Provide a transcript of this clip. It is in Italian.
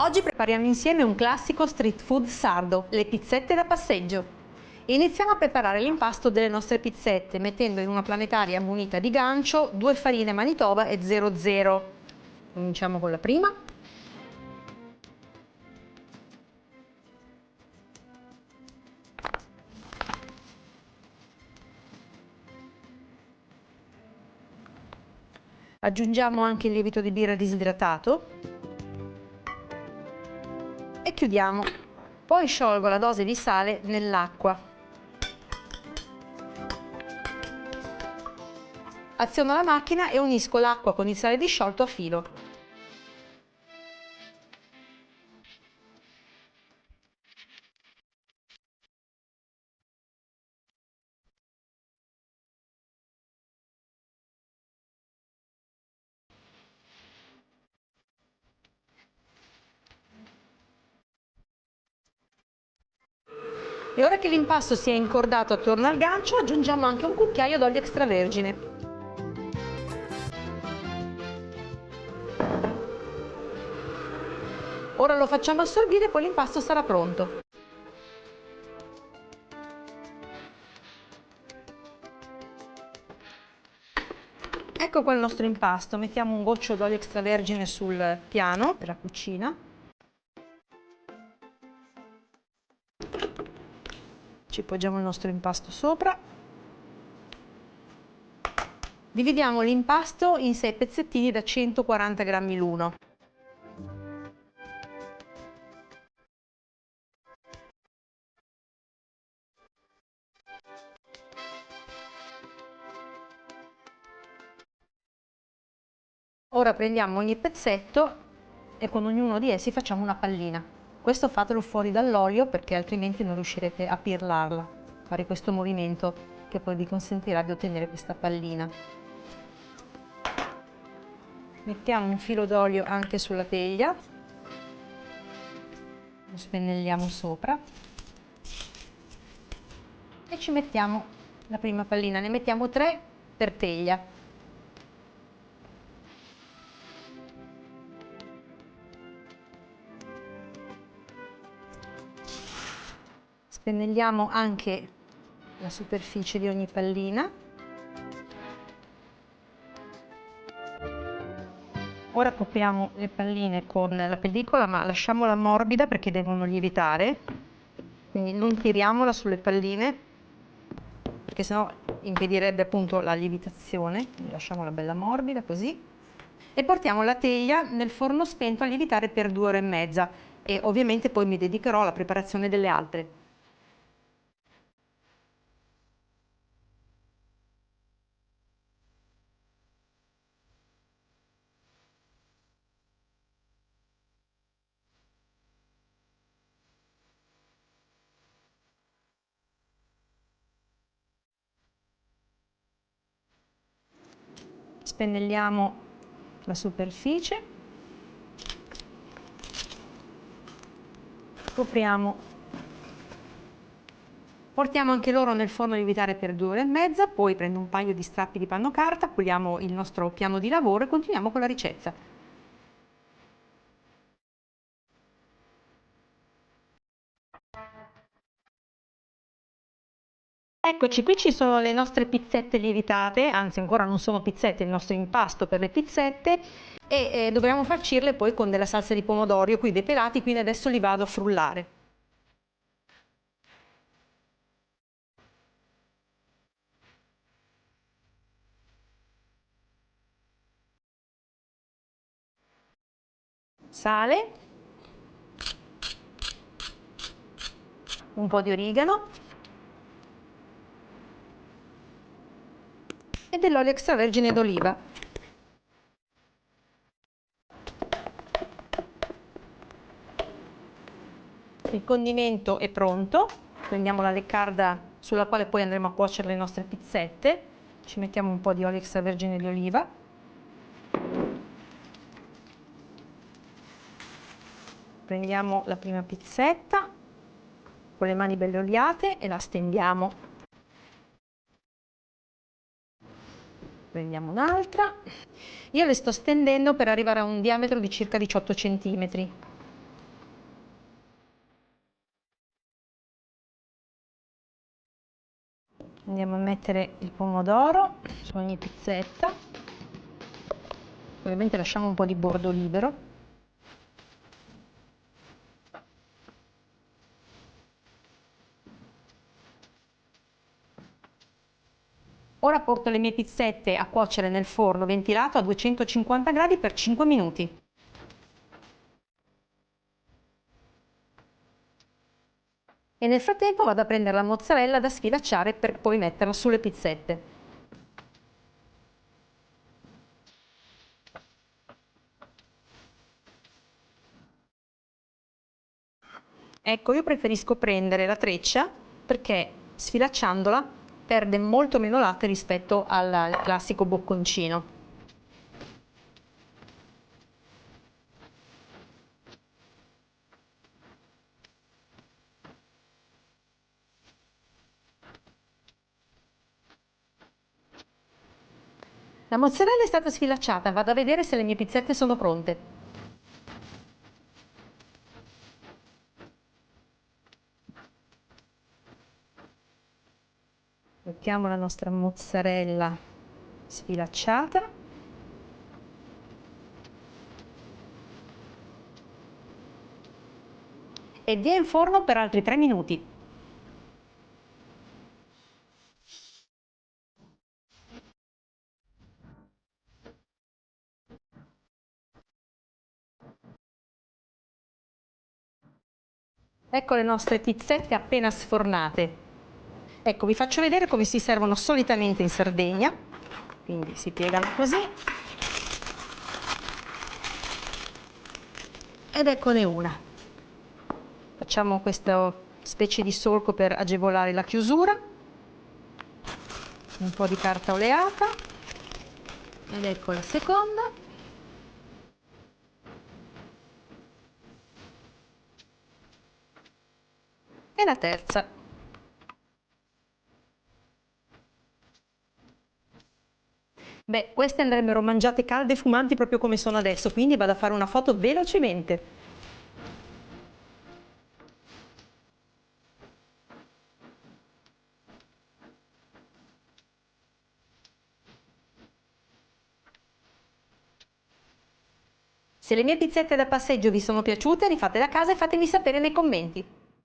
Oggi prepariamo insieme un classico street food sardo, le pizzette da passeggio. Iniziamo a preparare l'impasto delle nostre pizzette mettendo in una planetaria munita di gancio 2 farine Manitoba e 00. Cominciamo con la prima. Aggiungiamo anche il lievito di birra disidratato e chiudiamo. Poi sciolgo la dose di sale nell'acqua. Aziono la macchina e unisco l'acqua con il sale disciolto a filo. E ora che l'impasto si è incordato attorno al gancio, aggiungiamo anche un cucchiaio d'olio extravergine. Ora lo facciamo assorbire e poi l'impasto sarà pronto. Ecco qua il nostro impasto, mettiamo un goccio d'olio extravergine sul piano per la cucina. Ci poggiamo il nostro impasto sopra. Dividiamo l'impasto in 6 pezzettini da 140 grammi l'uno. Ora prendiamo ogni pezzetto e con ognuno di essi facciamo una pallina. Questo fatelo fuori dall'olio perché altrimenti non riuscirete a pirlarla. Fare questo movimento che poi vi consentirà di ottenere questa pallina. Mettiamo un filo d'olio anche sulla teglia, lo spennelliamo sopra e ci mettiamo la prima pallina, ne mettiamo 3 per teglia. Spennelliamo anche la superficie di ogni pallina. Ora copriamo le palline con la pellicola, ma lasciamola morbida perché devono lievitare. Quindi non tiriamola sulle palline, perché sennò impedirebbe appunto la lievitazione. Quindi lasciamola bella morbida così. E portiamo la teglia nel forno spento a lievitare per 2 ore e mezza. E ovviamente poi mi dedicherò alla preparazione delle altre. Spennelliamo la superficie, copriamo, portiamo anche loro nel forno a lievitare per 2 ore e mezza, poi prendo un paio di strappi di panno carta, puliamo il nostro piano di lavoro e continuiamo con la ricetta. Eccoci, qui ci sono le nostre pizzette lievitate, anzi ancora non sono pizzette, il nostro impasto per le pizzette e dobbiamo farcirle poi con della salsa di pomodoro, io qui dei pelati, quindi adesso li vado a frullare. Sale, un po' di origano e dell'olio extravergine d'oliva. Il condimento è pronto, prendiamo la leccarda sulla quale poi andremo a cuocere le nostre pizzette, ci mettiamo un po' di olio extravergine di oliva, prendiamo la prima pizzetta con le mani belle oliate e la stendiamo, prendiamo un'altra, io le sto stendendo per arrivare a un diametro di circa 18 cm. Andiamo a mettere il pomodoro su ogni pizzetta. Ovviamente lasciamo un po' di bordo libero. Ora porto le mie pizzette a cuocere nel forno ventilato a 250 gradi per 5 minuti. E nel frattempo vado a prendere la mozzarella da sfilacciare per poi metterla sulle pizzette. Ecco, io preferisco prendere la treccia perché sfilacciandola perde molto meno latte rispetto al classico bocconcino. La mozzarella è stata sfilacciata, vado a vedere se le mie pizzette sono pronte. Mettiamo la nostra mozzarella sfilacciata. E via in forno per altri 3 minuti. Ecco le nostre pizzette appena sfornate. Ecco, vi faccio vedere come si servono solitamente in Sardegna. Quindi si piegano così. Ed eccone una. Facciamo questa specie di solco per agevolare la chiusura. Un po' di carta oleata. Ed ecco la seconda. E la terza. Beh, queste andrebbero mangiate calde e fumanti proprio come sono adesso, quindi vado a fare una foto velocemente. Se le mie pizzette da passeggio vi sono piaciute, rifatele a casa e fatemi sapere nei commenti.